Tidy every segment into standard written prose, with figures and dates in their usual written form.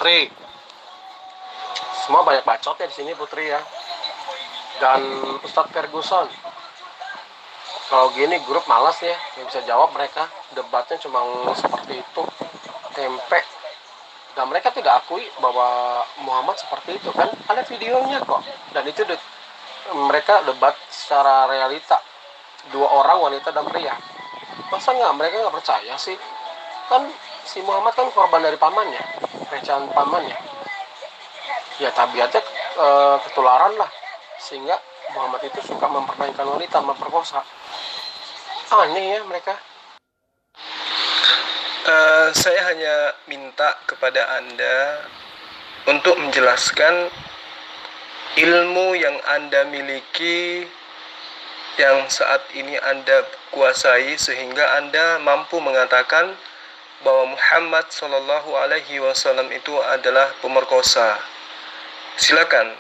Putri. Semua banyak bacotnya di sini Putri ya. Dan Ustadz Ferguson. Kalau gini grup malas ya, nggak bisa jawab mereka. Debatnya cuma seperti itu, tempe. Dan mereka tidak akui bahwa Muhammad seperti itu kan. Ada videonya kok. Dan itu mereka debat secara realita. Dua orang, wanita dan pria. Masa mereka nggak percaya sih? Kan si Muhammad kan korban dari pamannya, pelecehan pamannya. Ya tabiatnya ketularan lah. Sehingga Muhammad itu suka mempermainkan wanita, memperkosa. Aneh ya mereka. Saya hanya minta kepada Anda untuk menjelaskan ilmu yang Anda miliki, yang saat ini Anda kuasai, sehingga Anda mampu mengatakan bahwa Muhammad Shallallahu Alaihi Wasallam itu adalah pemerkosa. Silakan,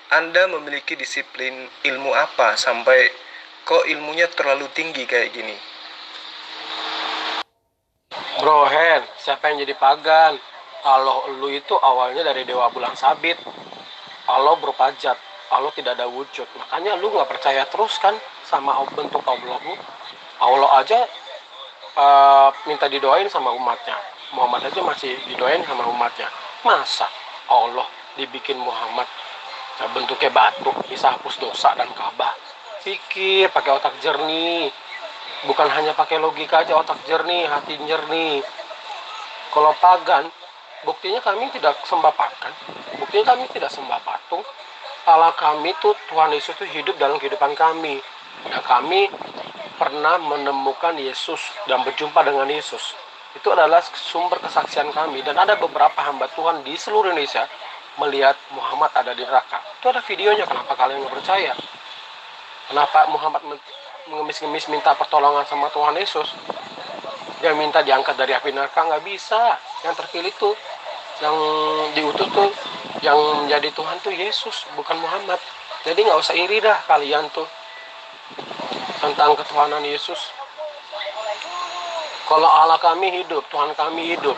Anda memiliki disiplin ilmu apa sampai kok ilmunya terlalu tinggi kayak gini? Bro Hen, siapa yang jadi pagan? Kalau lu itu awalnya dari Dewa Bulan Sabit, Allah berupa zat, Allah tidak ada wujud. Makanya lu nggak percaya terus kan sama bentuk Allahmu. Allah aja minta didoain sama umatnya. Muhammad aja masih didoain sama umatnya. Masa Allah dibikin Muhammad bentuknya batu, bisa hapus dosa dan Ka'bah? Pikir, pakai otak jernih. Bukan hanya pakai logika aja, otak jernih, hati jernih. Kalau pagan, buktinya kami tidak sembah pagan. Buktinya kami tidak sembah patung. Allah kami tuh, Tuhan Yesus itu hidup dalam kehidupan kami. Dan kami pernah menemukan Yesus dan berjumpa dengan Yesus. Itu adalah sumber kesaksian kami. Dan ada beberapa hamba Tuhan di seluruh Indonesia melihat Muhammad ada di neraka. Itu ada videonya, kenapa kalian nggak percaya? Kenapa Muhammad mengemis-ngemis minta pertolongan sama Tuhan Yesus? Dia minta diangkat dari api neraka, nggak bisa. Yang terpilih tuh, yang diutus tuh, yang menjadi Tuhan tuh Yesus, bukan Muhammad. Jadi nggak usah iri dah kalian tuh tentang ketuhanan Yesus. Kalau Allah kami hidup, Tuhan kami hidup,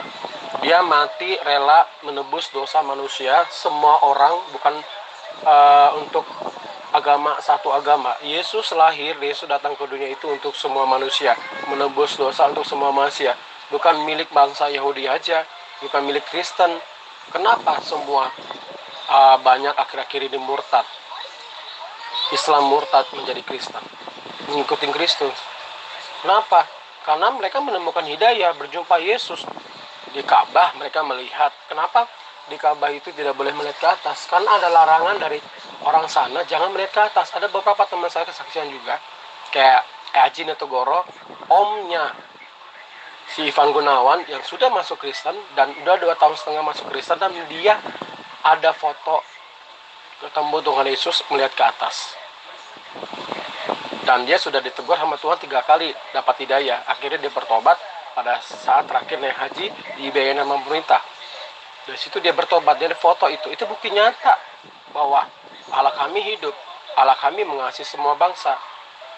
dia mati rela menebus dosa manusia, semua orang, bukan untuk satu agama. Yesus lahir, Yesus datang ke dunia itu untuk semua manusia, menebus dosa untuk semua manusia, bukan milik bangsa Yahudi aja, bukan milik Kristen. Kenapa semua banyak akhir-akhir ini murtad? Islam murtad menjadi Kristen, mengikuti Kristus. Kenapa? Karena mereka menemukan hidayah, berjumpa Yesus di Ka'bah. Mereka melihat. Kenapa di Ka'bah itu tidak boleh melihat ke atas? Karena ada larangan dari orang sana, jangan melihat ke atas. Ada beberapa teman saya kesaksian juga, kayak Haji Netogoro, omnya si Ivan Gunawan yang sudah masuk Kristen dan udah 2,5 tahun masuk Kristen, dan dia ada foto ketemu Tuhan Yesus melihat ke atas. Dan dia sudah ditegur sama Tuhan 3 kali dapat hidayah. Akhirnya dia bertobat pada saat terakhir naik haji, dibiayain sama pemerintah. Dari situ dia bertobat, dia ada foto itu bukti nyata bahwa Allah kami hidup, Allah kami mengasihi semua bangsa.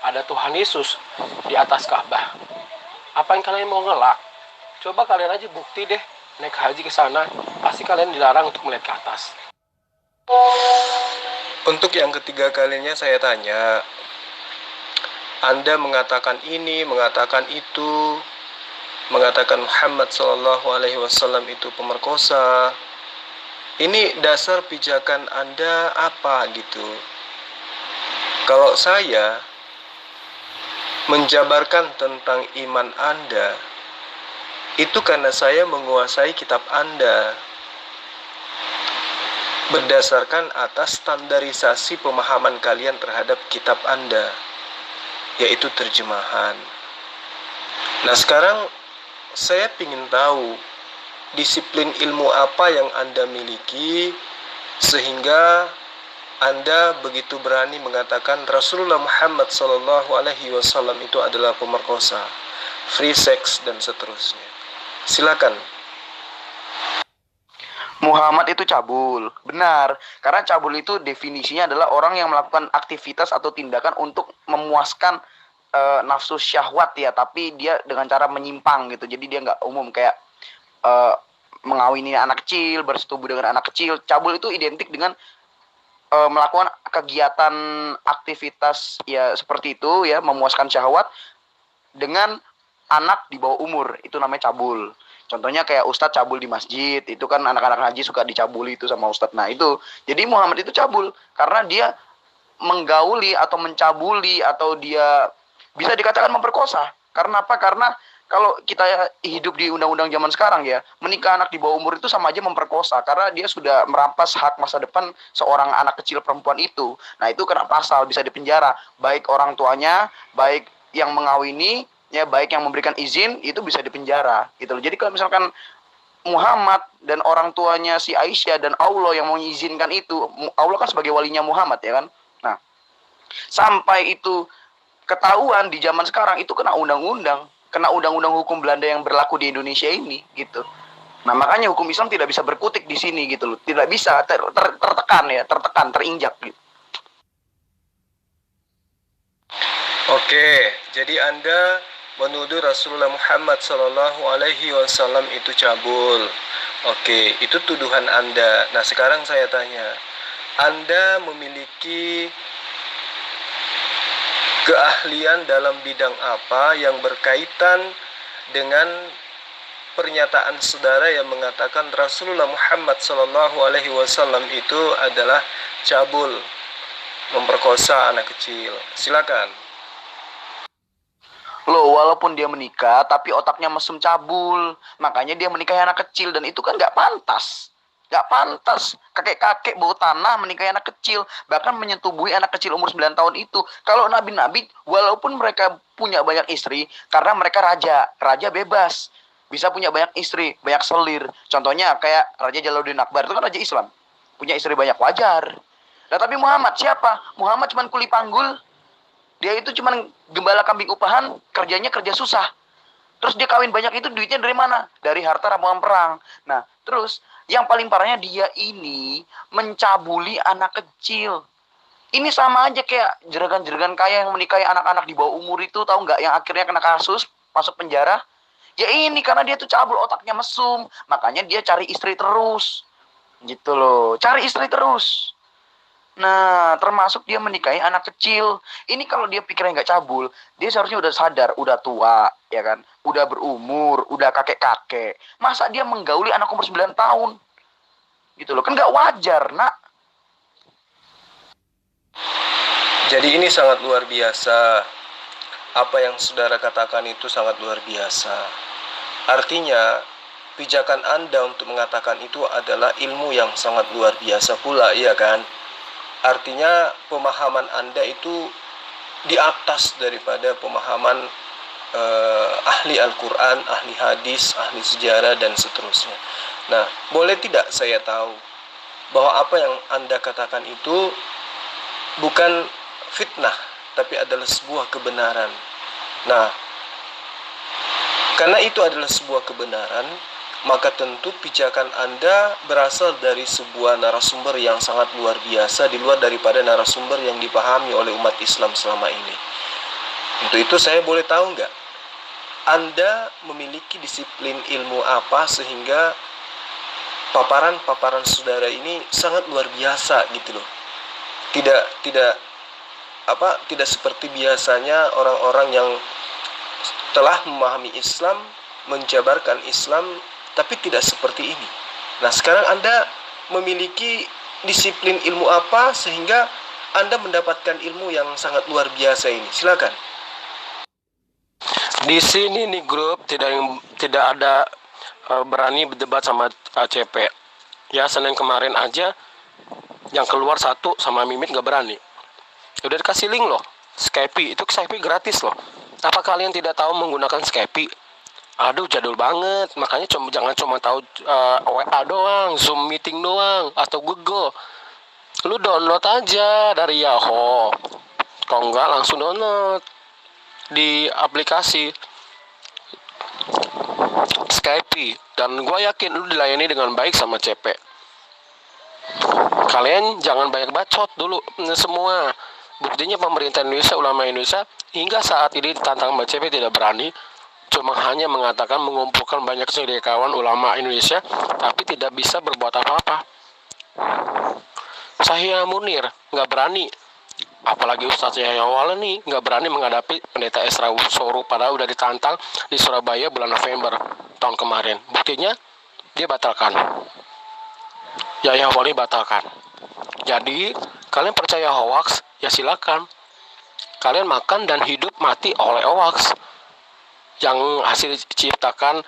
Ada Tuhan Yesus di atas Ka'bah. Apa yang kalian mau ngelak? Coba kalian aja bukti deh, naik haji ke sana, pasti kalian dilarang untuk melihat ke atas. Untuk yang ketiga kalinya saya tanya, Anda mengatakan ini, mengatakan itu, mengatakan Muhammad Shallallahu Alaihi Wasallam itu pemerkosa. Ini dasar pijakan Anda apa gitu? Kalau saya menjabarkan tentang iman Anda, itu karena saya menguasai kitab Anda berdasarkan atas standarisasi pemahaman kalian terhadap kitab Anda, yaitu terjemahan. Nah sekarang saya ingin tahu disiplin ilmu apa yang Anda miliki sehingga Anda begitu berani mengatakan Rasulullah Muhammad Sallallahu Alaihi Wasallam itu adalah pemerkosa, free sex dan seterusnya. Silakan. Muhammad itu cabul, benar. Karena cabul itu definisinya adalah orang yang melakukan aktivitas atau tindakan untuk memuaskan nafsu syahwat ya, tapi dia dengan cara menyimpang gitu. Jadi dia nggak umum kayak mengawini anak kecil, bersetubuh dengan anak kecil. Cabul itu identik dengan melakukan kegiatan aktivitas ya seperti itu ya, memuaskan syahwat dengan anak di bawah umur, itu namanya cabul. Contohnya kayak ustadz cabul di masjid, itu kan anak-anak haji suka dicabuli itu sama ustadz. Nah itu, jadi Muhammad itu cabul karena dia menggauli atau mencabuli atau dia bisa dikatakan memperkosa. Karena apa? Karena kalau kita hidup di undang-undang zaman sekarang ya, menikah anak di bawah umur itu sama aja memperkosa karena dia sudah merampas hak masa depan seorang anak kecil perempuan itu. Nah, itu kena pasal, bisa dipenjara, baik orang tuanya, baik yang mengawini, ya baik yang memberikan izin itu bisa dipenjara gitu loh. Jadi kalau misalkan Muhammad dan orang tuanya si Aisyah dan Allah yang mengizinkan itu, Allah kan sebagai walinya Muhammad ya kan. Nah, sampai itu ketahuan di zaman sekarang itu kena undang-undang hukum Belanda yang berlaku di Indonesia ini gitu. Nah, makanya hukum Islam tidak bisa berkutik di sini gitu loh. Tidak bisa tertekan, terinjak gitu. Oke, jadi Anda menuduh Rasulullah Muhammad Sallallahu Alaihi Wasallam itu cabul. Oke, itu tuduhan Anda. Nah, sekarang saya tanya, Anda memiliki keahlian dalam bidang apa yang berkaitan dengan pernyataan saudara yang mengatakan Rasulullah Muhammad Sallallahu Alaihi Wasallam itu adalah cabul, memperkosa anak kecil? Silakan. Loh, walaupun dia menikah, tapi otaknya mesum cabul. Makanya dia menikahi anak kecil, dan itu kan nggak pantas. Nggak pantas. Kakek-kakek bau tanah menikahi anak kecil. Bahkan menyetubuhi anak kecil umur 9 tahun itu. Kalau nabi-nabi, walaupun mereka punya banyak istri, karena mereka raja. Raja bebas. Bisa punya banyak istri, banyak selir. Contohnya kayak Raja Jalaluddin Akbar, itu kan raja Islam. Punya istri banyak, wajar. Nah, tapi Muhammad siapa? Muhammad cuma kuli panggul. Dia itu cuma gembala kambing upahan, kerjanya kerja susah. Terus dia kawin banyak itu duitnya dari mana? Dari harta ramuan perang. Nah, terus yang paling parahnya dia ini mencabuli anak kecil. Ini sama aja kayak jeragan-jeragan kaya yang menikahi anak-anak di bawah umur itu, tahu nggak? Yang akhirnya kena kasus, masuk penjara. Ya ini karena dia tuh cabul, otaknya mesum. Makanya dia cari istri terus. Gitu loh, cari istri terus. Nah, termasuk dia menikahi anak kecil. Ini kalau dia pikirnya nggak cabul, dia seharusnya udah sadar, udah tua, ya kan? Udah berumur, udah kakek-kakek. Masa dia menggauli anak umur 9 tahun? Gitu loh, kan nggak wajar, nak. Jadi ini sangat luar biasa. Apa yang saudara katakan itu sangat luar biasa. Artinya, pijakan Anda untuk mengatakan itu adalah ilmu yang sangat luar biasa pula, iya kan? Artinya pemahaman Anda itu di atas daripada pemahaman ahli Al-Quran, ahli hadis, ahli sejarah, dan seterusnya. Nah, boleh tidak saya tahu bahwa apa yang Anda katakan itu bukan fitnah, tapi adalah sebuah kebenaran. Nah, karena itu adalah sebuah kebenaran, maka tentu pijakan Anda berasal dari sebuah narasumber yang sangat luar biasa, di luar daripada narasumber yang dipahami oleh umat Islam selama ini. Untuk itu saya boleh tahu nggak, Anda memiliki disiplin ilmu apa sehingga paparan-paparan saudara ini sangat luar biasa gitu loh. Tidak seperti biasanya orang-orang yang telah memahami Islam, menjabarkan Islam, tapi tidak seperti ini. Nah, sekarang Anda memiliki disiplin ilmu apa sehingga Anda mendapatkan ilmu yang sangat luar biasa ini? Silakan. Di sini nih grup tidak ada berani berdebat sama ACP. Ya, Senin kemarin aja yang keluar satu sama Mimit nggak berani. Udah dikasih link loh, Skype, itu Skype gratis loh. Apa kalian tidak tahu menggunakan Skype? Aduh, jadul banget. Makanya jangan cuma tahu WA doang, Zoom meeting doang, atau Google. Lu download aja dari Yahoo. Kalau enggak langsung download di aplikasi Skype. Dan gue yakin lu dilayani dengan baik sama CP. Kalian jangan banyak bacot dulu semua. Buktinya pemerintah Indonesia, ulama Indonesia hingga saat ini ditantang sama CP tidak berani. cuma hanya mengatakan mengumpulkan banyak cendekiawan ulama Indonesia, tapi tidak bisa berbuat apa-apa. Syahya Munir nggak berani, apalagi Ustadz Yahya Walani nggak berani menghadapi pendeta Esra Soru, padahal udah ditantang di Surabaya bulan November tahun kemarin. Buktinya dia batalkan, Yahya Walani batalkan. Jadi kalian percaya hoax, ya silakan. Kalian makan dan hidup mati oleh hoax yang hasil ciptakan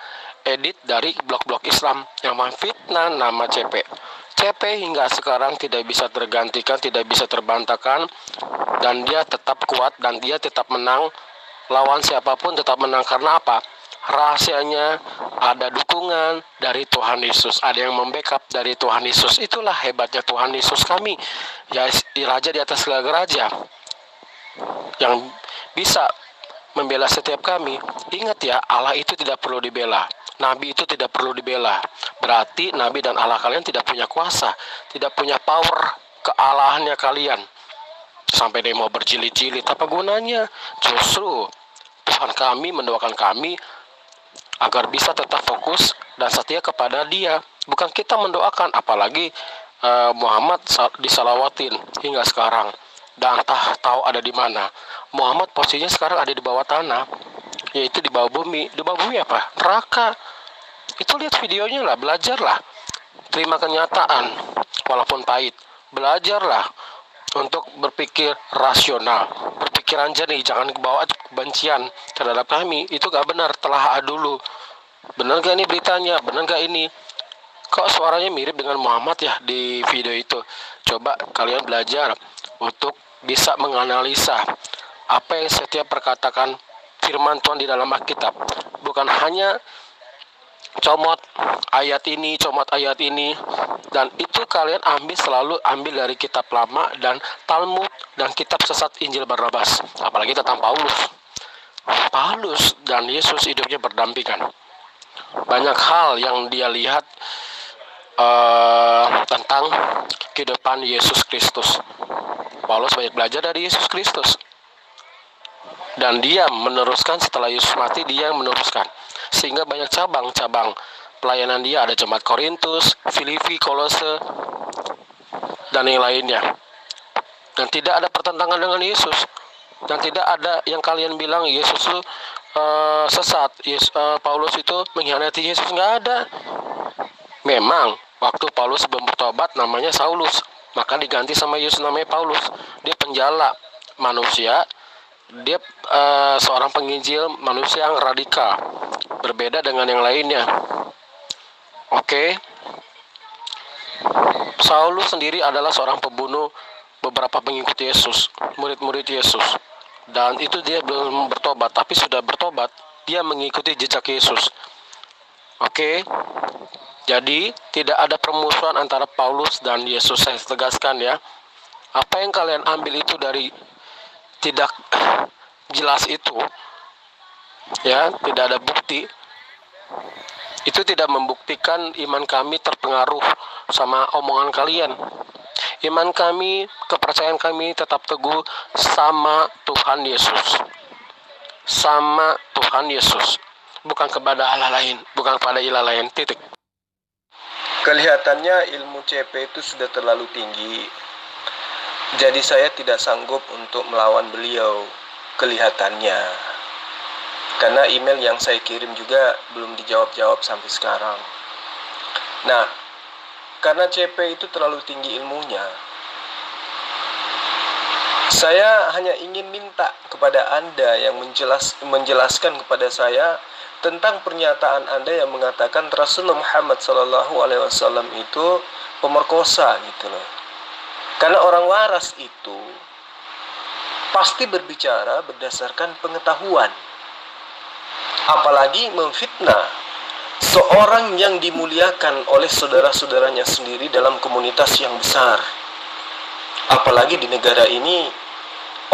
edit dari blog-blog Islam yang memfitnah nama CP. CP hingga sekarang tidak bisa tergantikan, tidak bisa terbantahkan, dan dia tetap kuat dan dia tetap menang. Lawan siapapun tetap menang. Karena apa? Rahasianya ada dukungan dari Tuhan Yesus, ada yang membackup dari Tuhan Yesus. Itulah hebatnya Tuhan Yesus kami, ya, Raja di atas segala raja, yang bisa membela setiap kami. Ingat ya, Allah itu tidak perlu dibela, Nabi itu tidak perlu dibela. Berarti Nabi dan Allah kalian tidak punya kuasa, tidak punya power kealahannya kalian. Sampai dia mau berjilid-jilid, apa gunanya? Justru Tuhan kami mendoakan kami agar bisa tetap fokus dan setia kepada Dia. Bukan kita mendoakan, apalagi Muhammad disalawatin hingga sekarang dan tahu ada di mana. Muhammad posisinya sekarang ada di bawah tanah, yaitu di bawah bumi. Di bawah bumi apa? Neraka. Itu lihat videonya lah, belajarlah. Terima kenyataan walaupun pahit. Belajarlah untuk berpikir rasional, berpikiran jernih, jangan bawa kebencian terhadap kami. Itu gak benar, telah dulu. Benar gak ini beritanya? Benar gak ini? Kok suaranya mirip dengan Muhammad ya di video itu? Coba kalian belajar untuk bisa menganalisa apa yang setiap perkatakan firman Tuhan di dalam Alkitab. Bukan hanya comot ayat ini, comot ayat ini, dan itu kalian selalu ambil dari kitab lama dan Talmud dan kitab sesat Injil Barnabas, apalagi tentang Paulus dan Yesus hidupnya berdampingan. Banyak hal yang dia lihat tentang kehidupan Yesus Kristus. Paulus banyak belajar dari Yesus Kristus, dan dia meneruskan setelah Yesus mati, dia meneruskan. Sehingga banyak cabang-cabang pelayanan dia, ada jemaat Korintus, Filipi, Kolose, dan yang lainnya. Dan tidak ada pertentangan dengan Yesus. Dan tidak ada yang kalian bilang Yesus itu sesat, Paulus itu mengkhianati Yesus. Nggak ada. Memang waktu Paulus belum bertobat namanya Saulus, maka diganti sama Yesus namanya Paulus. Dia penjala manusia, dia seorang penginjil manusia yang radikal, berbeda dengan yang lainnya. Oke. Saulus sendiri adalah seorang pembunuh beberapa pengikut Yesus, murid-murid Yesus. Dan itu dia belum bertobat, tapi sudah bertobat, dia mengikuti jejak Yesus. Oke. Jadi tidak ada permusuhan antara Paulus dan Yesus, saya tegaskan ya. Apa yang kalian ambil itu dari tidak jelas itu, ya, tidak ada bukti, itu tidak membuktikan iman kami terpengaruh sama omongan kalian. Iman kami, kepercayaan kami tetap teguh sama Tuhan Yesus, sama Tuhan Yesus, bukan kepada Allah lain, bukan kepada ilah lain. Titik. Kelihatannya ilmu CP itu sudah terlalu tinggi, jadi saya tidak sanggup untuk melawan beliau. Kelihatannya, karena email yang saya kirim juga belum dijawab-jawab sampai sekarang. Nah, karena CP itu terlalu tinggi ilmunya, saya hanya ingin minta kepada Anda yang menjelaskan kepada saya tentang pernyataan Anda yang mengatakan Rasulullah Muhammad SAW itu pemerkosa gitu loh. Karena orang waras itu pasti berbicara berdasarkan pengetahuan, apalagi memfitnah seorang yang dimuliakan oleh saudara-saudaranya sendiri dalam komunitas yang besar. Apalagi di negara ini,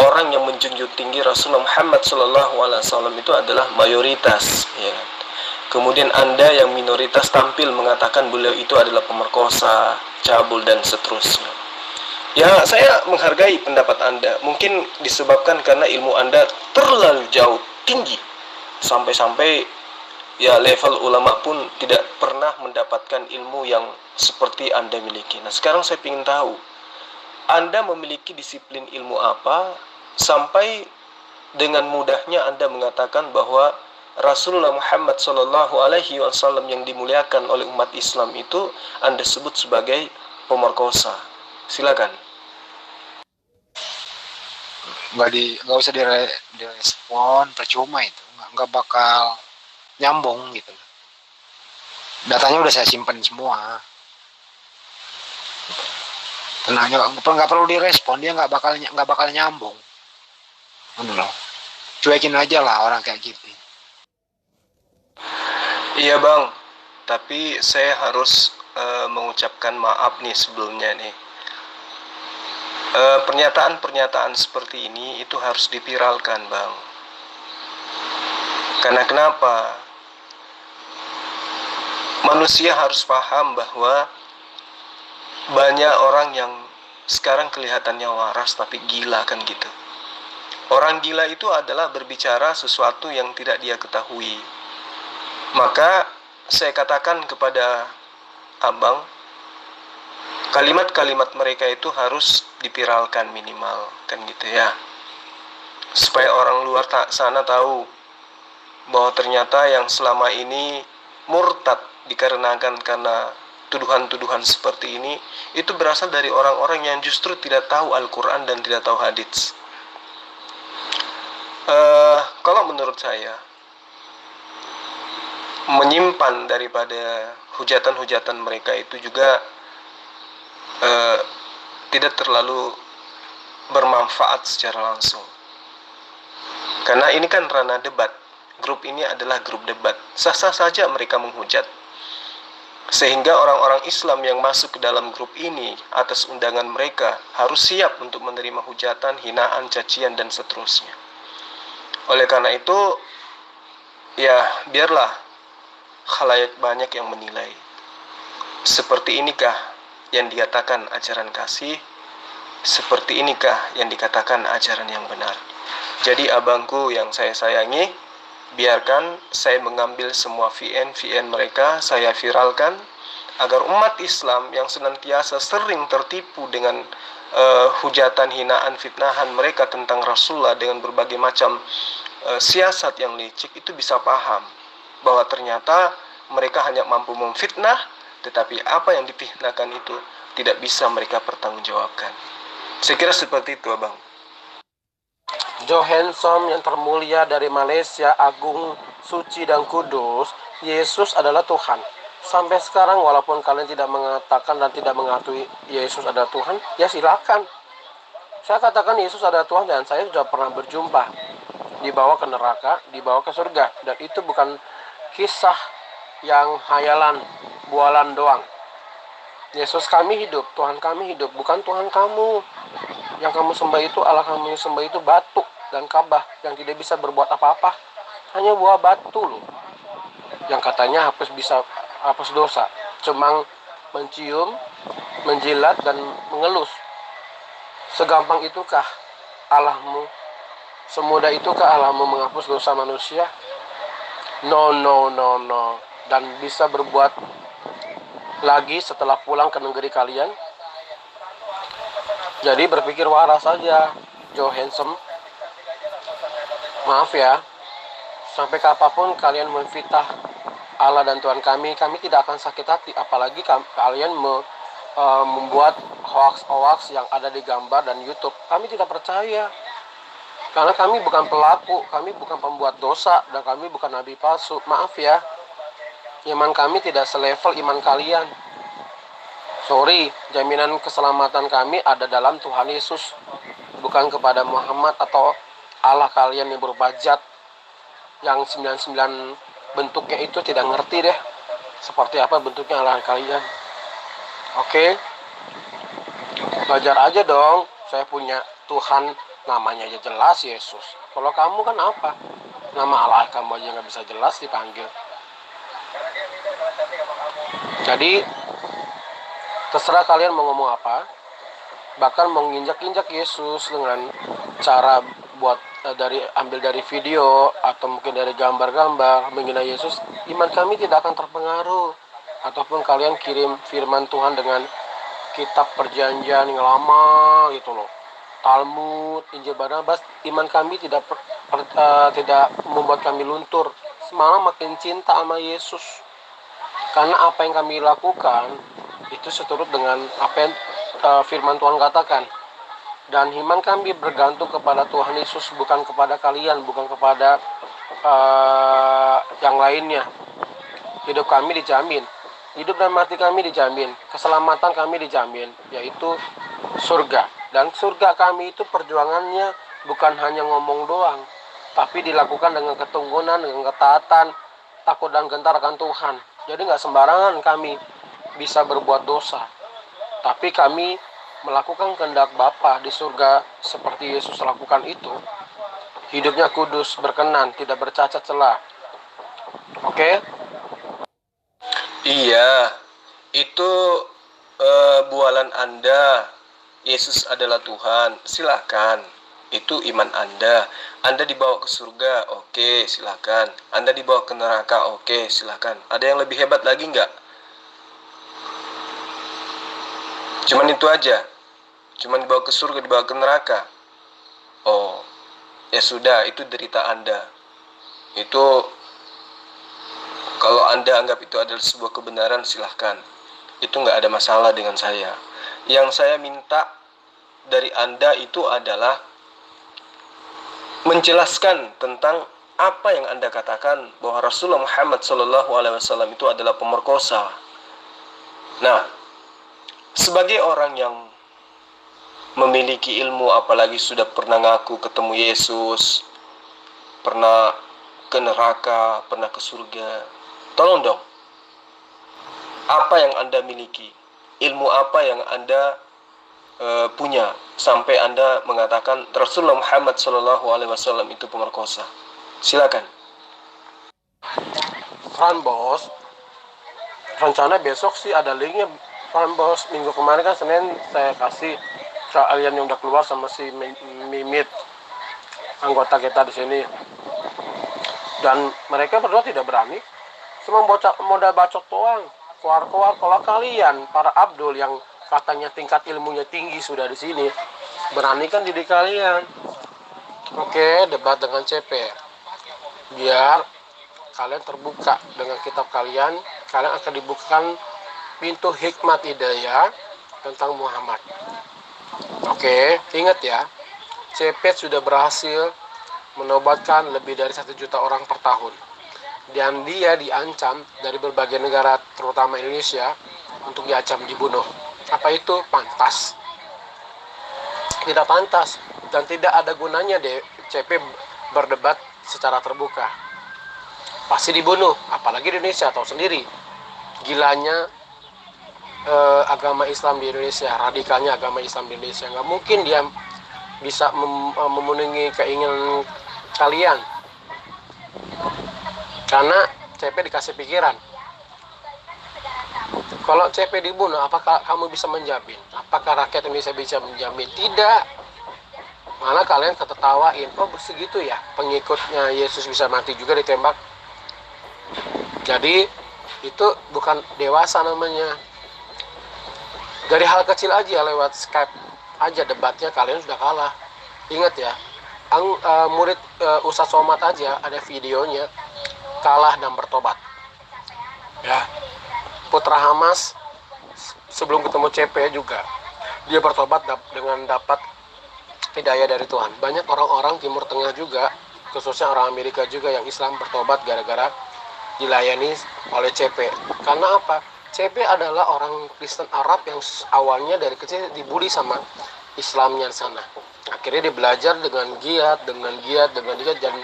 orang yang menjunjung tinggi Rasulullah Muhammad SAW itu adalah mayoritas, ya. Kemudian Anda yang minoritas tampil mengatakan beliau itu adalah pemerkosa, cabul, dan seterusnya. Ya, saya menghargai pendapat Anda. Mungkin disebabkan karena ilmu Anda terlalu jauh tinggi Sampai-sampai ya level ulama pun tidak pernah mendapatkan ilmu yang seperti Anda miliki. Nah, sekarang saya ingin tahu, Anda memiliki disiplin ilmu apa sampai dengan mudahnya Anda mengatakan bahwa Rasulullah Muhammad Sallallahu Alaihi Wasallam yang dimuliakan oleh umat Islam itu Anda sebut sebagai pemerkosa. Silakan. Nggak usah direspon, percuma itu, nggak bakal nyambung gitu. Datanya udah saya simpen semua, tenang, nggak perlu direspon, dia nggak bakal nyambung. Loh. Cuekin aja lah orang kayak gitu. Iya bang, tapi saya harus mengucapkan maaf nih sebelumnya nih. Pernyataan-pernyataan seperti ini itu harus dipiralkan bang. Karena kenapa? Manusia harus paham bahwa banyak orang yang sekarang kelihatannya waras tapi gila kan gitu. Orang gila itu adalah berbicara sesuatu yang tidak dia ketahui. Maka saya katakan kepada abang, kalimat-kalimat mereka itu harus dipiralkan minimal, kan gitu ya. Supaya orang luar sana tahu bahwa ternyata yang selama ini murtad dikarenakan karena tuduhan-tuduhan seperti ini, itu berasal dari orang-orang yang justru tidak tahu Al-Quran dan tidak tahu hadits. Kalau menurut saya, menyimpan daripada hujatan-hujatan mereka itu juga tidak terlalu bermanfaat secara langsung. Karena ini kan ranah debat. Grup ini adalah grup debat. Sah-sah saja mereka menghujat. Sehingga orang-orang Islam yang masuk ke dalam grup ini atas undangan mereka harus siap untuk menerima hujatan, hinaan, cacian, dan seterusnya. Oleh karena itu, ya biarlah khalayak banyak yang menilai. Seperti inikah yang dikatakan ajaran kasih? Seperti inikah yang dikatakan ajaran yang benar? Jadi abangku yang saya sayangi, biarkan saya mengambil semua VN mereka, saya viralkan, agar umat Islam yang senantiasa sering tertipu dengan hujatan, hinaan, fitnahan mereka tentang Rasulullah dengan berbagai macam siasat yang licik itu bisa paham bahwa ternyata mereka hanya mampu memfitnah, tetapi apa yang difitnahkan itu tidak bisa mereka pertanggungjawabkan. Saya kira seperti itu abang. Joe Handsome yang termulia dari Malaysia, agung, suci dan kudus, Yesus adalah Tuhan. Sampai sekarang walaupun kalian tidak mengatakan dan tidak mengakui Yesus adalah Tuhan, ya silakan. Saya katakan Yesus adalah Tuhan dan saya sudah pernah berjumpa. Dibawa ke neraka, dibawa ke surga. Dan itu bukan kisah yang hayalan, bualan doang. Yesus kami hidup, Tuhan kami hidup, bukan Tuhan kamu. Yang kamu sembah itu, Allah kamu sembah itu batu dan Ka'bah yang tidak bisa berbuat apa-apa. Hanya buah batu loh. Yang katanya hapus dosa. Cuma mencium, menjilat dan mengelus. Segampang itukah Allahmu? Semudah itukah Allahmu menghapus dosa manusia? No. Dan bisa berbuat lagi setelah pulang ke negeri kalian. Jadi berpikir waras saja, Joe Handsome. Maaf ya, sampai kapanpun kalian memfitnah Allah dan Tuhan kami tidak akan sakit hati. Apalagi kalian membuat hoax yang ada di gambar dan YouTube. Kami tidak percaya. Karena kami bukan pelaku, kami bukan pembuat dosa, dan kami bukan nabi palsu. Maaf ya, iman kami tidak selevel iman kalian. Sorry, jaminan keselamatan kami ada dalam Tuhan Yesus, bukan kepada Muhammad atau Allah kalian yang berbajat, yang 99 bentuknya itu tidak ngerti deh seperti apa bentuknya Allah kalian. Oke, belajar aja dong. Saya punya Tuhan, namanya aja jelas Yesus. Kalau kamu kan apa? Nama Allah kamu aja nggak bisa jelas dipanggil. Jadi terserah kalian mau ngomong apa, bahkan mau nginjak-injak Yesus dengan cara ambil dari video atau mungkin dari gambar-gambar menghina Yesus, iman kami tidak akan terpengaruh. Ataupun kalian kirim firman Tuhan dengan kitab perjanjian yang lama gitu loh, Talmud, Injil Barnabas, iman kami tidak membuat kami luntur, malah makin cinta sama Yesus. Karena apa yang kami lakukan itu seturut dengan apa yang firman Tuhan katakan. Dan iman kami bergantung kepada Tuhan Yesus, bukan kepada kalian, bukan kepada yang lainnya. Hidup kami dijamin, hidup dan mati kami dijamin, keselamatan kami dijamin, yaitu surga. Dan surga kami itu perjuangannya bukan hanya ngomong doang, tapi dilakukan dengan ketekunan, dengan ketaatan, takut dan gentar akan Tuhan. Jadi nggak sembarangan kami bisa berbuat dosa, tapi kami melakukan kehendak Bapa di surga seperti Yesus lakukan itu. Hidupnya kudus, berkenan, tidak bercacat celah. Oke? Iya, itu bualan Anda. Yesus adalah Tuhan. Silakan. Itu iman Anda. Anda dibawa ke surga, oke, silakan. Anda dibawa ke neraka, oke, silakan. Ada yang lebih hebat lagi nggak? Cuman itu aja. Cuman dibawa ke surga, dibawa ke neraka. Oh, ya sudah, itu derita Anda. Itu kalau Anda anggap itu adalah sebuah kebenaran, silahkan. Itu nggak ada masalah dengan saya. Yang saya minta dari Anda itu adalah menjelaskan tentang apa yang Anda katakan bahwa Rasulullah Muhammad SAW itu adalah pemerkosa. Nah, sebagai orang yang memiliki ilmu, apalagi sudah pernah ngaku ketemu Yesus, pernah ke neraka, pernah ke surga, tolong dong, apa yang Anda miliki, ilmu apa yang Anda punya sampai Anda mengatakan Rasulullah Muhammad SAW itu pemerkosa? Silakan. Fran Bos, rencana besok sih ada linknya. Fran Bos, minggu kemarin kan Senin saya kasih kalian yang udah keluar sama si Mimit, anggota kita di sini, dan mereka berdua tidak berani, cuma modal bacot doang, keluar. Kalau kalian para Abdul yang katanya tingkat ilmunya tinggi sudah di sini, beranikan diri kalian. Oke, debat dengan CP, biar kalian terbuka dengan kitab kalian akan dibukakan pintu hikmat hidayah tentang Muhammad. Oke, ingat ya, CP sudah berhasil menobatkan lebih dari 1 juta orang per tahun, dan dia diancam dari berbagai negara, terutama Indonesia, untuk diancam dibunuh. Apa itu pantas? Tidak pantas, dan tidak ada gunanya deh CP berdebat secara terbuka. Pasti dibunuh, apalagi di Indonesia, tahu sendiri gilanya agama Islam di Indonesia, radikalnya agama Islam di Indonesia. Nggak mungkin dia bisa memenuhi keinginan kalian, karena CP dikasih pikiran. Kalau CP dibunuh, apakah kamu bisa menjamin? Apakah rakyat Indonesia bisa menjamin? Tidak. Malah kalian ketetawain, oh begitu ya, pengikutnya Yesus bisa mati juga ditembak. Jadi itu bukan dewasa namanya. Dari hal kecil aja, lewat Skype aja debatnya kalian sudah kalah. Ingat ya, murid Ustadz Somad aja ada videonya kalah dan bertobat. Ya, Putra Hamas sebelum ketemu CP juga dia bertobat dengan dapat hidayah dari Tuhan. Banyak orang-orang Timur Tengah juga, khususnya orang Amerika juga yang Islam bertobat gara-gara dilayani oleh CP. Karena apa? CP adalah orang Kristen Arab yang awalnya dari kecil dibully sama Islamnya di sana. Akhirnya dia belajar dengan giat, dan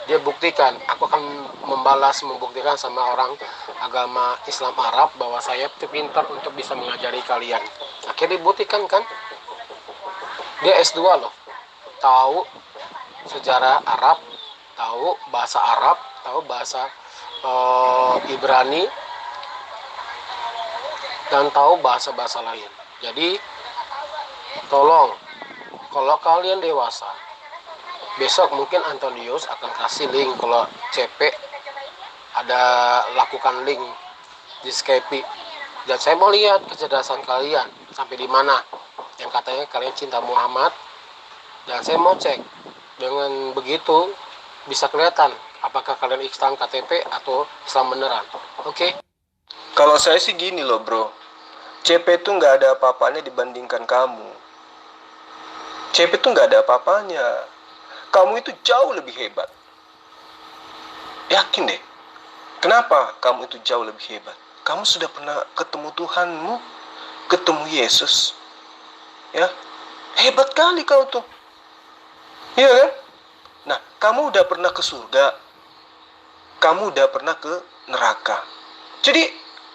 dia buktikan, aku akan membuktikan sama orang agama Islam Arab bahwa saya pintar untuk bisa mengajari kalian. Akhirnya dibuktikan kan, dia S2 loh, tahu sejarah Arab, tahu bahasa Arab, tahu bahasa Ibrani, dan tahu bahasa-bahasa lain. Jadi tolong, kalau kalian dewasa, Besok mungkin Antonius akan kasih link kalau CP ada lakukan link di Skype. Dan saya mau lihat kecerdasan kalian sampai di mana. Yang katanya kalian cinta Muhammad. Dan saya mau cek. Dengan begitu bisa kelihatan apakah kalian Islam KTP atau Islam beneran. Oke? Kalau saya sih gini loh bro, CP itu nggak ada apa-apanya dibandingkan kamu. CP itu nggak ada apa-apanya. Kamu itu jauh lebih hebat. Yakin deh. Kenapa kamu itu jauh lebih hebat? Kamu sudah pernah ketemu Tuhanmu, ketemu Yesus. Ya, hebat kali kau tuh. Iya kan? Nah, kamu udah pernah ke surga. Kamu udah pernah ke neraka. Jadi,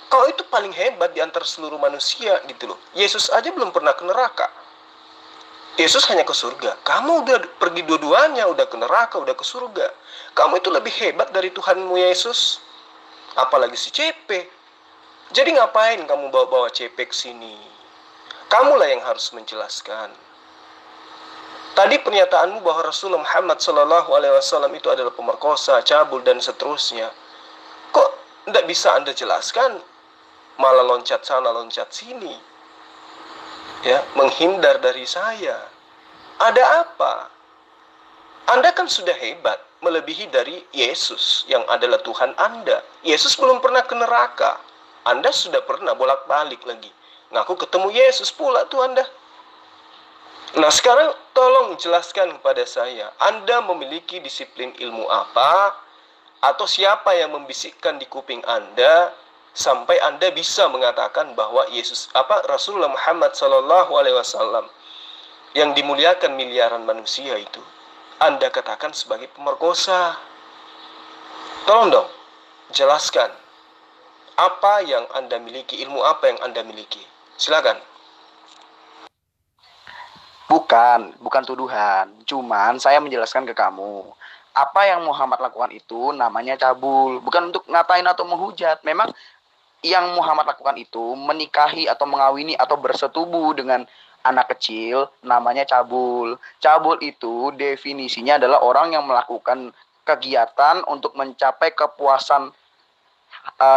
kau itu paling hebat di antara seluruh manusia gitu loh. Yesus aja belum pernah ke neraka. Yesus hanya ke surga. Kamu udah pergi dua-duanya, udah ke neraka, udah ke surga. Kamu itu lebih hebat dari Tuhanmu Yesus. Apalagi si CP. Jadi ngapain kamu bawa-bawa CP ke sini? Kamulah yang harus menjelaskan. Tadi pernyataanmu bahwa Rasulullah Muhammad SAW itu adalah pemerkosa, cabul, dan seterusnya. Kok tidak bisa Anda jelaskan? Malah loncat sana, loncat sini. Ya, menghindar dari saya. Ada apa? Anda kan sudah hebat, melebihi dari Yesus yang adalah Tuhan Anda. Yesus belum pernah ke neraka. Anda sudah pernah bolak-balik lagi. Ngaku ketemu Yesus pula tuh Anda. Nah sekarang tolong jelaskan kepada saya, Anda memiliki disiplin ilmu apa? Atau siapa yang membisikkan di kuping Anda sampai Anda bisa mengatakan bahwa Rasulullah Muhammad SAW yang dimuliakan miliaran manusia itu Anda katakan sebagai pemerkosa. Tolong dong jelaskan apa yang Anda miliki, ilmu apa yang Anda miliki. Silakan. Bukan tuduhan. Cuman saya menjelaskan ke kamu. Apa yang Muhammad lakukan itu namanya cabul. Bukan untuk ngatain atau menghujat. Memang yang Muhammad lakukan itu menikahi atau mengawini atau bersetubuh dengan anak kecil namanya cabul. Cabul itu definisinya adalah orang yang melakukan kegiatan untuk mencapai kepuasan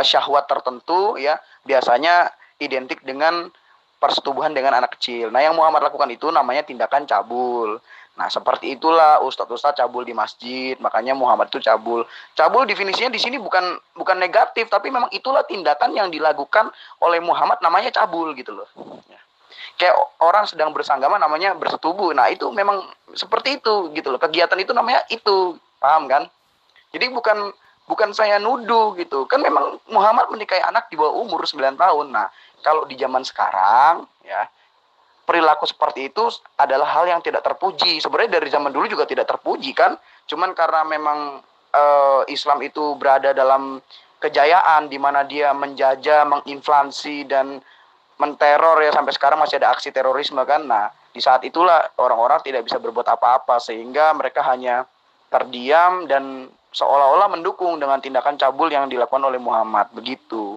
syahwat tertentu, ya, biasanya identik dengan persetubuhan dengan anak kecil. Nah, yang Muhammad lakukan itu namanya tindakan cabul. Nah, seperti itulah ustadz-ustadz cabul di masjid. Makanya Muhammad itu cabul. Cabul definisinya di sini bukan negatif, tapi memang itulah tindakan yang dilakukan oleh Muhammad, namanya cabul gitu loh. Ya. Kayak orang sedang bersanggama namanya bersetubuh. Nah, itu memang seperti itu gitu loh. Kegiatan itu namanya itu. Paham kan? Jadi bukan saya nuduh gitu. Kan memang Muhammad menikahi anak di bawah umur 9 tahun. Nah, kalau di zaman sekarang ya, perilaku seperti itu adalah hal yang tidak terpuji. Sebenarnya dari zaman dulu juga tidak terpuji kan. Cuman karena memang Islam itu berada dalam kejayaan di mana dia menjajah, menginflasi dan menteror, ya, sampai sekarang masih ada aksi terorisme kan. Nah, di saat itulah orang-orang tidak bisa berbuat apa-apa sehingga mereka hanya terdiam dan seolah-olah mendukung dengan tindakan cabul yang dilakukan oleh Muhammad, begitu.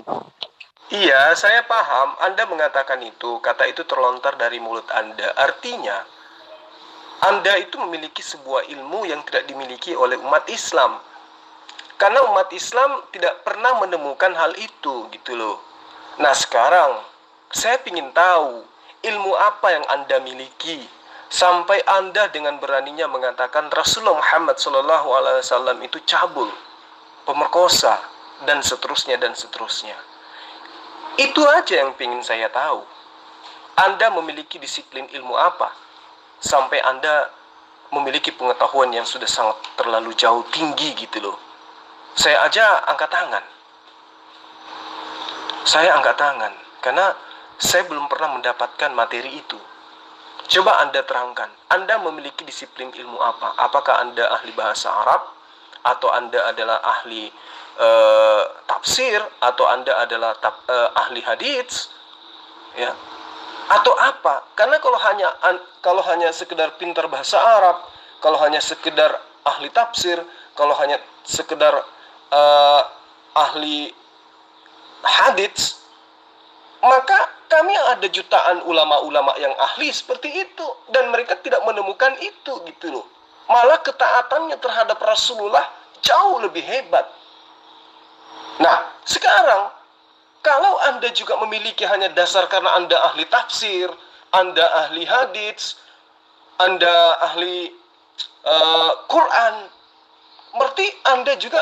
Iya, saya paham. Anda mengatakan itu, kata itu terlontar dari mulut Anda. Artinya, Anda itu memiliki sebuah ilmu yang tidak dimiliki oleh umat Islam. Karena umat Islam tidak pernah menemukan hal itu, gitu loh. Nah, sekarang, saya ingin tahu ilmu apa yang Anda miliki sampai Anda dengan beraninya mengatakan Rasulullah Muhammad SAW itu cabul, pemerkosa, dan seterusnya dan seterusnya. Itu aja yang ingin saya tahu. Anda memiliki disiplin ilmu apa sampai Anda memiliki pengetahuan yang sudah sangat terlalu jauh tinggi gitu loh. Saya aja angkat tangan. Saya angkat tangan karena saya belum pernah mendapatkan materi itu. Coba Anda terangkan, Anda memiliki disiplin ilmu apa? Apakah Anda ahli bahasa Arab? Atau Anda adalah ahli tafsir? Atau Anda adalah ahli hadits? Ya. Atau apa? Karena kalau hanya sekedar pintar bahasa Arab, kalau hanya sekedar ahli tafsir, kalau hanya sekedar ahli hadits, maka kami ada jutaan ulama-ulama yang ahli seperti itu dan mereka tidak menemukan itu gitu loh. malah ketaatannya terhadap Rasulullah jauh lebih hebat. Nah, sekarang kalau Anda juga memiliki hanya dasar karena Anda ahli tafsir, Anda ahli hadits, Anda ahli Quran, berarti Anda juga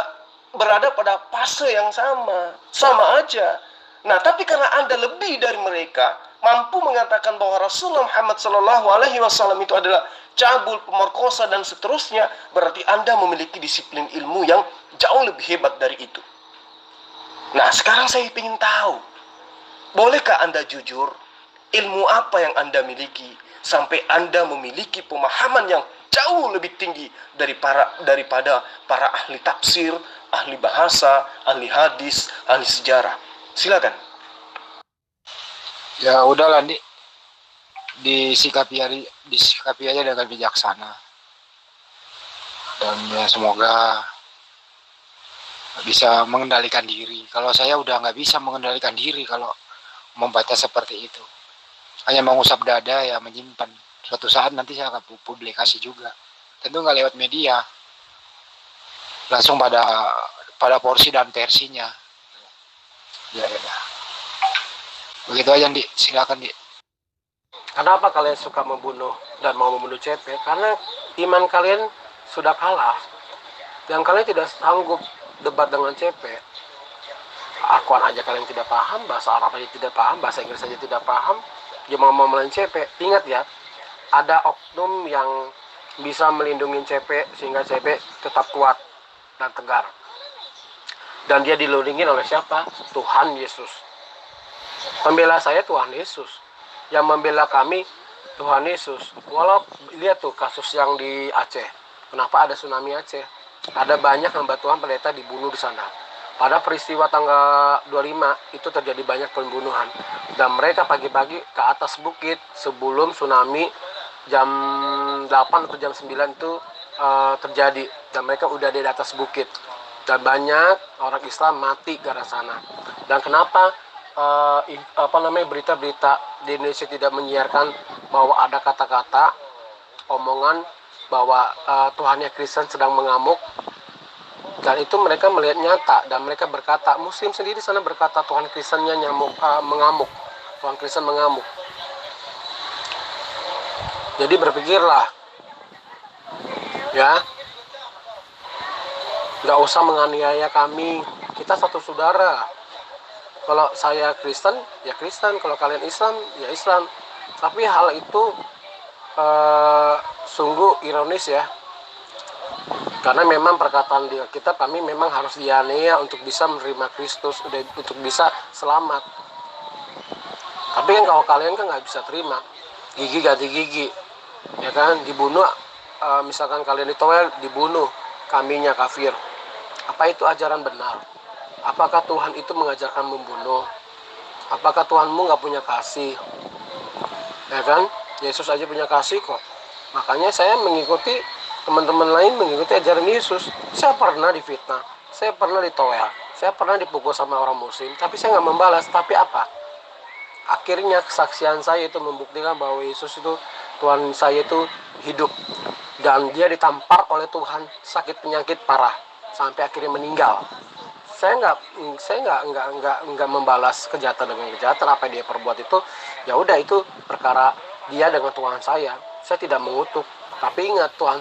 berada pada fase yang sama aja. Nah, tapi karena Anda lebih dari mereka, mampu mengatakan bahwa Rasulullah Muhammad SAW itu adalah cabul, pemerkosa, dan seterusnya, berarti Anda memiliki disiplin ilmu yang jauh lebih hebat dari itu. Nah, sekarang saya ingin tahu, bolehkah Anda jujur? Ilmu apa yang Anda miliki sampai Anda memiliki pemahaman yang jauh lebih tinggi daripada para ahli tafsir, ahli bahasa, ahli hadis, ahli sejarah? Silakan. Ya udahlah, disikapi aja dengan bijaksana. Dan ya semoga bisa mengendalikan diri. Kalau saya udah nggak bisa mengendalikan diri kalau membaca seperti itu. Hanya mengusap dada ya menyimpan. Suatu saat nanti saya akan publikasi juga. Tentu nggak lewat media. Langsung pada porsi dan versinya. Ya. Begitu aja, Di. Silakan, Di. Kenapa kalian suka membunuh dan mau membunuh CP? Karena iman kalian sudah kalah. Dan kalian tidak sanggup debat dengan CP. Al-Quran aja kalian tidak paham, bahasa Arab aja tidak paham, bahasa Inggris aja tidak paham, gimana mau melawan CP? Ingat ya, ada oknum yang bisa melindungi CP sehingga CP tetap kuat dan tegar. Dan dia dilindungi oleh siapa? Tuhan Yesus. Pembela saya Tuhan Yesus. Yang membela kami Tuhan Yesus. Walau lihat tuh kasus yang di Aceh. Kenapa ada tsunami Aceh? Ada banyak hamba Tuhan pendeta dibunuh di sana. Pada peristiwa tanggal 25 itu terjadi banyak pembunuhan. Dan mereka pagi-pagi ke atas bukit sebelum tsunami jam 8 atau jam 9 itu terjadi. Dan mereka udah di atas bukit. Dan banyak orang Islam mati ke arah sana. Dan kenapa berita-berita di Indonesia tidak menyiarkan bahwa ada kata-kata omongan bahwa Tuhannya Kristen sedang mengamuk? Dan itu mereka melihat nyata dan mereka berkata, Muslim sendiri sana berkata Tuhan Kristennya mengamuk, Tuhan Kristen mengamuk. Jadi berpikirlah, ya, nggak usah menganiaya kami, kita satu saudara. Kalau saya Kristen, ya Kristen. Kalau kalian Islam, ya Islam. Tapi hal itu sungguh ironis ya. Karena memang perkataan di Alkitab kami memang harus dianiaya untuk bisa menerima Kristus, untuk bisa selamat. Tapi kan kalau kalian kan nggak bisa terima, gigi ganti gigi, ya kan, dibunuh. Misalkan kalian ditowel, dibunuh, kaminya kafir. Apa itu ajaran benar? Apakah Tuhan itu mengajarkan membunuh? Apakah Tuhanmu nggak punya kasih? Ya kan, Yesus aja punya kasih kok. Makanya saya mengikuti teman-teman lain mengikuti ajaran Yesus. Saya pernah difitnah, saya pernah ditowel, saya pernah dipukul sama orang Muslim, tapi saya nggak membalas. Tapi apa? Akhirnya kesaksian saya itu membuktikan bahwa Yesus itu Tuhan saya itu hidup dan dia ditampar oleh Tuhan sakit penyakit parah sampai akhirnya meninggal. Saya nggak membalas kejahatan dengan kejahatan. Apa yang dia perbuat itu, ya udah, itu perkara dia dengan Tuhan saya. Saya tidak mengutuk. Tapi ingat, Tuhan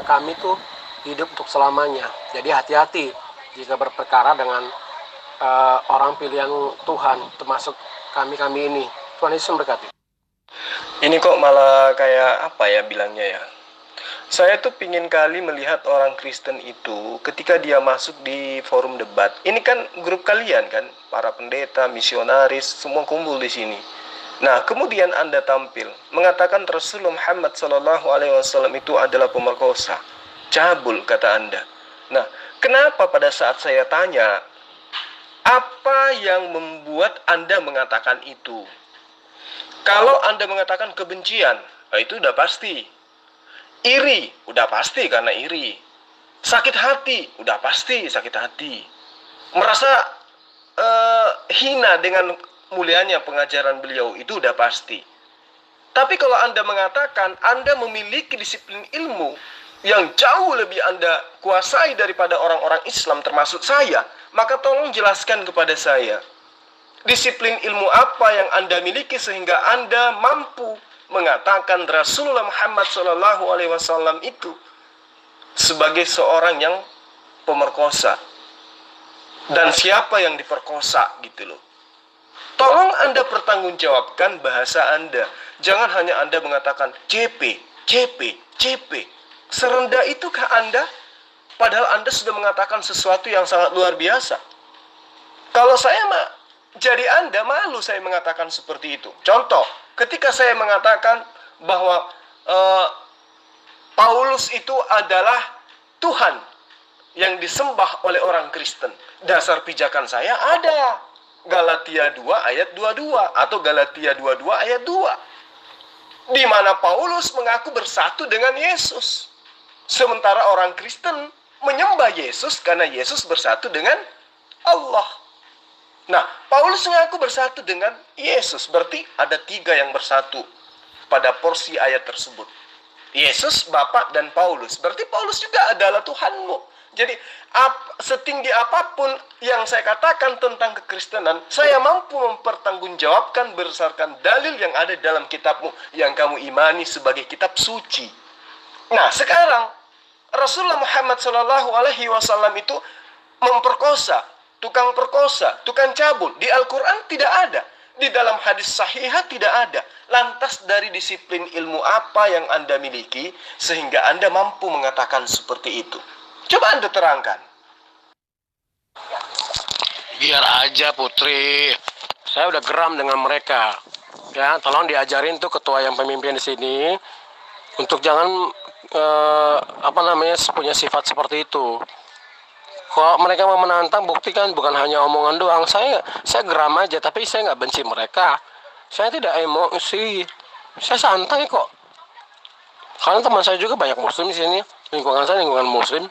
kami tuh hidup untuk selamanya. Jadi hati-hati jika berperkara dengan orang pilihan Tuhan, termasuk kami ini. Tuhan Yesus memberkati. Ini kok malah kayak apa ya bilangnya ya? Saya tuh pingin kali melihat orang Kristen itu ketika dia masuk di forum debat. Ini kan grup kalian kan, para pendeta, misionaris, semua kumpul di sini. Nah, kemudian Anda tampil mengatakan Rasulullah Muhammad SAW itu adalah pemerkosa, cabul kata Anda. Nah, kenapa pada saat saya tanya, apa yang membuat Anda mengatakan itu? Kalau Anda mengatakan kebencian, itu udah pasti. Iri, udah pasti karena iri. Sakit hati, udah pasti sakit hati. Merasa hina dengan mulianya pengajaran beliau, itu udah pasti. Tapi kalau Anda mengatakan Anda memiliki disiplin ilmu, yang jauh lebih Anda kuasai daripada orang-orang Islam termasuk saya, maka tolong jelaskan kepada saya disiplin ilmu apa yang Anda miliki sehingga Anda mampu mengatakan Rasulullah Muhammad SAW itu sebagai seorang yang pemerkosa. Dan siapa yang diperkosa gitu loh. Tolong Anda pertanggungjawabkan bahasa Anda. Jangan hanya Anda mengatakan CP, CP, CP. Serendah itukah Anda? Padahal Anda sudah mengatakan sesuatu yang sangat luar biasa. Kalau saya jadi Anda, malu saya mengatakan seperti itu. Contoh, ketika saya mengatakan bahwa Paulus itu adalah Tuhan yang disembah oleh orang Kristen. Dasar pijakan saya ada. Galatia 2 ayat 22 atau Galatia 22 ayat 2. Di mana Paulus mengaku bersatu dengan Yesus. Sementara orang Kristen menyembah Yesus karena Yesus bersatu dengan Allah. Nah, Paulus mengaku bersatu dengan Yesus. Berarti ada 3 yang bersatu pada porsi ayat tersebut. Yesus, Bapa, dan Paulus. Berarti Paulus juga adalah Tuhanmu. Jadi, setinggi apapun yang saya katakan tentang kekristenan, saya mampu mempertanggungjawabkan berdasarkan dalil yang ada dalam kitabmu yang kamu imani sebagai kitab suci. Nah, sekarang Rasulullah Muhammad SAW itu memperkosa, tukang perkosa, tukang cabul. Di Al-Quran tidak ada. Di dalam hadis sahihah tidak ada. Lantas dari disiplin ilmu apa yang Anda miliki sehingga Anda mampu mengatakan seperti itu? Coba Anda terangkan. Biar aja Putri. Saya udah geram dengan mereka. Ya, tolong diajarin tuh ketua yang pemimpin di sini untuk jangan punya sifat seperti itu. Kalau mereka mau menantang, buktikan, bukan hanya omongan doang. Saya geram aja, tapi saya nggak benci mereka. Saya tidak emosi. Saya santai kok. Karena teman saya juga banyak muslim di sini. Lingkungan saya lingkungan muslim.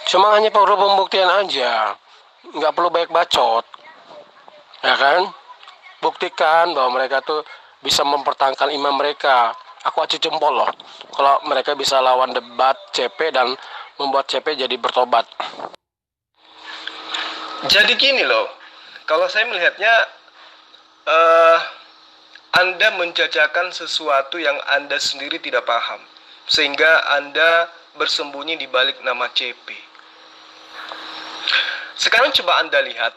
Cuma hanya perlu pembuktian aja. Nggak perlu banyak bacot. Ya kan? Buktikan bahwa mereka tuh bisa mempertahankan iman mereka. Aku acung jempol loh kalau mereka bisa lawan debat CP dan membuat CP jadi bertobat. Jadi gini loh, kalau saya melihatnya Anda menjajakan sesuatu yang Anda sendiri tidak paham, sehingga Anda bersembunyi di balik nama CP. Sekarang coba Anda lihat,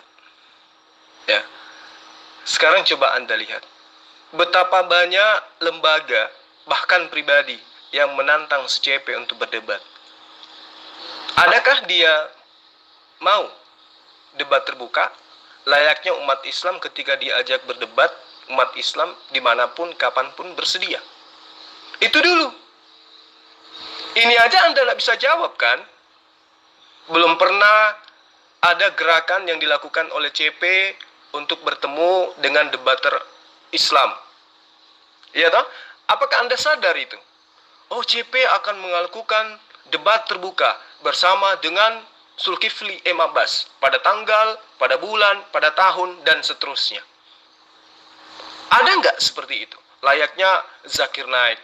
ya. Sekarang coba Anda lihat betapa banyak lembaga bahkan pribadi yang menantang si CP untuk berdebat. Adakah dia mau debat terbuka? Layaknya umat Islam ketika diajak berdebat, umat Islam dimanapun, kapanpun bersedia. Itu dulu. Ini aja Anda tidak bisa jawab kan? Belum pernah ada gerakan yang dilakukan oleh CP untuk bertemu dengan debater Islam. Iya toh? Apakah Anda sadar itu? Oh, CP akan melakukan debat terbuka bersama dengan Zulkifli M. Abbas pada tanggal, pada bulan, pada tahun, dan seterusnya. Ada nggak seperti itu? Layaknya Zakir Naik.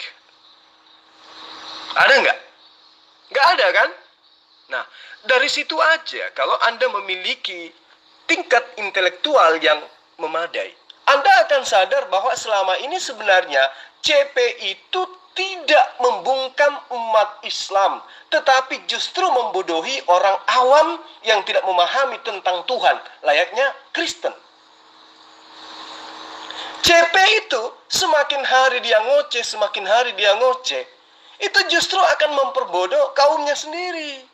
Ada nggak? Nggak ada kan? Nah, dari situ aja kalau Anda memiliki tingkat intelektual yang memadai, Anda akan sadar bahwa selama ini sebenarnya CP itu tidak membungkam umat Islam, tetapi justru membodohi orang awam yang tidak memahami tentang Tuhan, layaknya Kristen. CP itu semakin hari dia ngoceh, semakin hari dia ngoceh, itu justru akan memperbodoh kaumnya sendiri.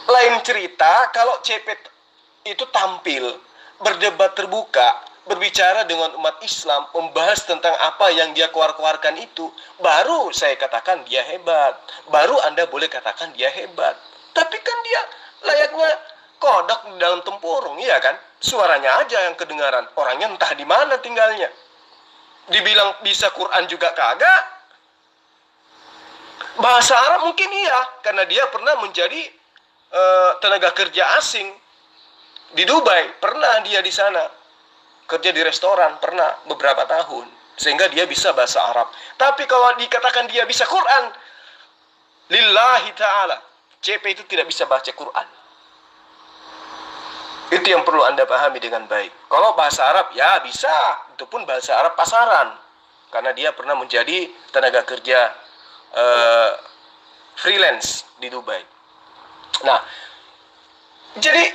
Lain cerita kalau CP itu tampil, berdebat terbuka, berbicara dengan umat Islam, membahas tentang apa yang dia keluarkan itu, baru saya katakan dia hebat. Baru Anda boleh katakan dia hebat. Tapi kan dia layaknya kodok di dalam tempurung, iya kan? Suaranya aja yang kedengaran, orangnya entah di mana tinggalnya. Dibilang bisa Quran juga kagak. Bahasa Arab mungkin iya, karena dia pernah menjadi tenaga kerja asing di Dubai, pernah dia di sana kerja di restoran, pernah beberapa tahun. sehingga dia bisa bahasa Arab. Tapi kalau dikatakan dia bisa Quran, lillahi ta'ala, CP itu tidak bisa baca Quran. Itu yang perlu Anda pahami dengan baik. Kalau bahasa Arab, ya bisa. Itu pun bahasa Arab pasaran. Karena dia pernah menjadi tenaga kerja freelance di Dubai. Nah, jadi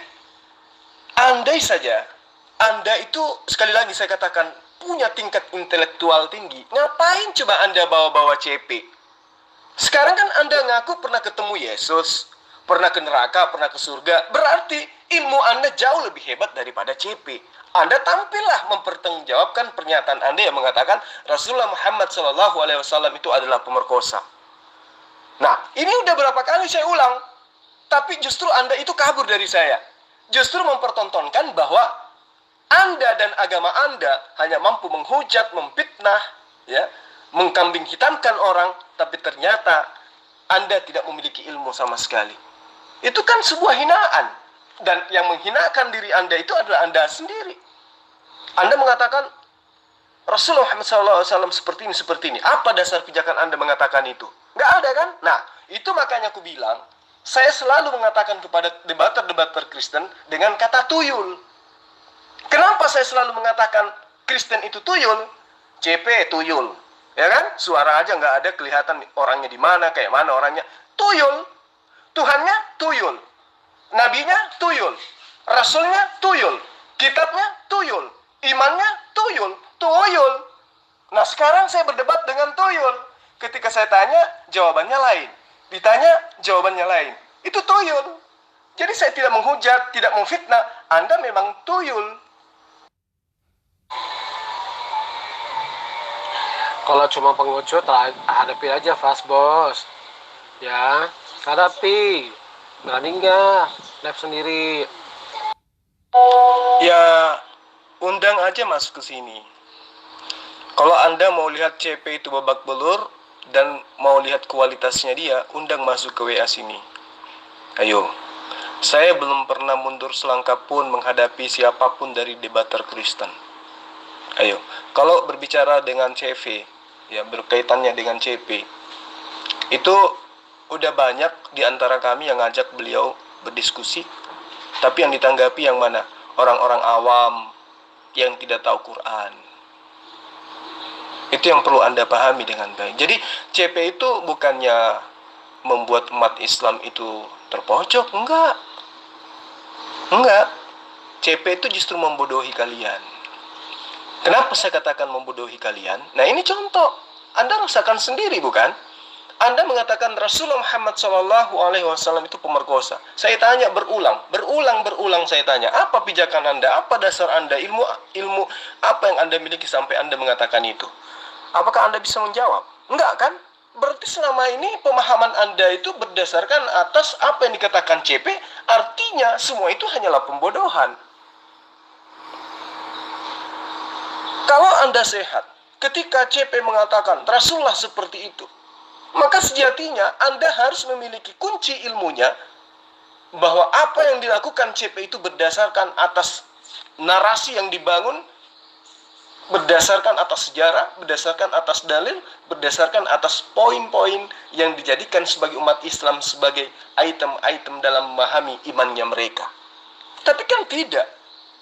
andai saja Anda itu, sekali lagi saya katakan, punya tingkat intelektual tinggi, ngapain coba Anda bawa-bawa CP? Sekarang kan Anda ngaku pernah ketemu Yesus, pernah ke neraka, pernah ke surga, berarti ilmu Anda jauh lebih hebat daripada CP. Anda tampillah mempertanggungjawabkan pernyataan Anda yang mengatakan Rasulullah Muhammad SAW itu adalah pemerkosa. Nah, ini udah berapa kali saya ulang, tapi justru Anda itu kabur dari saya. Justru mempertontonkan bahwa Anda dan agama Anda hanya mampu menghujat, memfitnah, ya, mengkambing hitamkan orang, tapi ternyata Anda tidak memiliki ilmu sama sekali. Itu kan sebuah hinaan. Dan yang menghinakan diri Anda itu adalah Anda sendiri. Anda mengatakan Rasulullah Muhammad SAW seperti ini. Apa dasar pijakan Anda mengatakan itu? Nggak ada kan? Nah, itu makanya aku bilang, saya selalu mengatakan kepada debater-debater Kristen dengan kata tuyul. Kenapa saya selalu mengatakan Kristen itu tuyul? CP tuyul. Ya kan? Suara aja nggak ada, kelihatan orangnya di mana, kayak mana orangnya. Tuyul. Tuhannya tuyul. Nabinya tuyul. Rasulnya tuyul. Kitabnya tuyul. Imannya tuyul. Tuyul. Nah, sekarang saya berdebat dengan tuyul. Ketika saya tanya, jawabannya lain. Ditanya, jawabannya lain. Itu tuyul. Jadi saya tidak menghujat, tidak memfitnah. Anda memang tuyul. Kalau cuma pengecut, hadapi aja fast bos. Ya, hadapi. Berani nggak? Live sendiri. Ya, undang aja masuk ke sini. Kalau Anda mau lihat CP itu babak belur dan mau lihat kualitasnya dia, undang masuk ke WA sini. Ayo. Saya belum pernah mundur selangkah pun menghadapi siapapun dari debater Kristen. Ayo. Kalau berbicara dengan CV, ya berkaitannya dengan CP, itu udah banyak di antara kami yang ngajak beliau berdiskusi. Tapi yang ditanggapi yang mana? Orang-orang awam yang tidak tahu Quran. Itu yang perlu Anda pahami dengan baik. Jadi CP itu bukannya membuat umat Islam itu terpojok. Enggak. CP itu justru membodohi kalian. Kenapa saya katakan membodohi kalian? Nah, ini contoh. Anda rasakan sendiri, bukan? Anda mengatakan Rasulullah Muhammad SAW itu pemerkosa. Saya tanya berulang saya tanya, apa pijakan Anda, apa dasar Anda, ilmu apa yang Anda miliki sampai Anda mengatakan itu? Apakah Anda bisa menjawab? Enggak kan? Berarti selama ini pemahaman Anda itu berdasarkan atas apa yang dikatakan CP, artinya semua itu hanyalah pembodohan. Kalau Anda sehat, ketika CP mengatakan Rasulullah seperti itu, maka sejatinya Anda harus memiliki kunci ilmunya bahwa apa yang dilakukan CP itu berdasarkan atas narasi yang dibangun, berdasarkan atas sejarah, berdasarkan atas dalil, berdasarkan atas poin-poin yang dijadikan sebagai umat Islam sebagai item-item dalam memahami imannya mereka. Tapi kan tidak.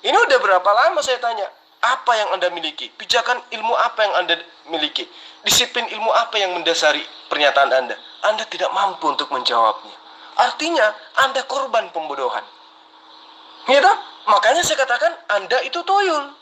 Ini udah berapa lama saya tanya, apa yang Anda miliki? Pijakan ilmu apa yang Anda miliki? Disiplin ilmu apa yang mendasari pernyataan Anda? Anda tidak mampu untuk menjawabnya. Artinya, Anda korban pembodohan. Gitu? Makanya saya katakan, Anda itu tuyul.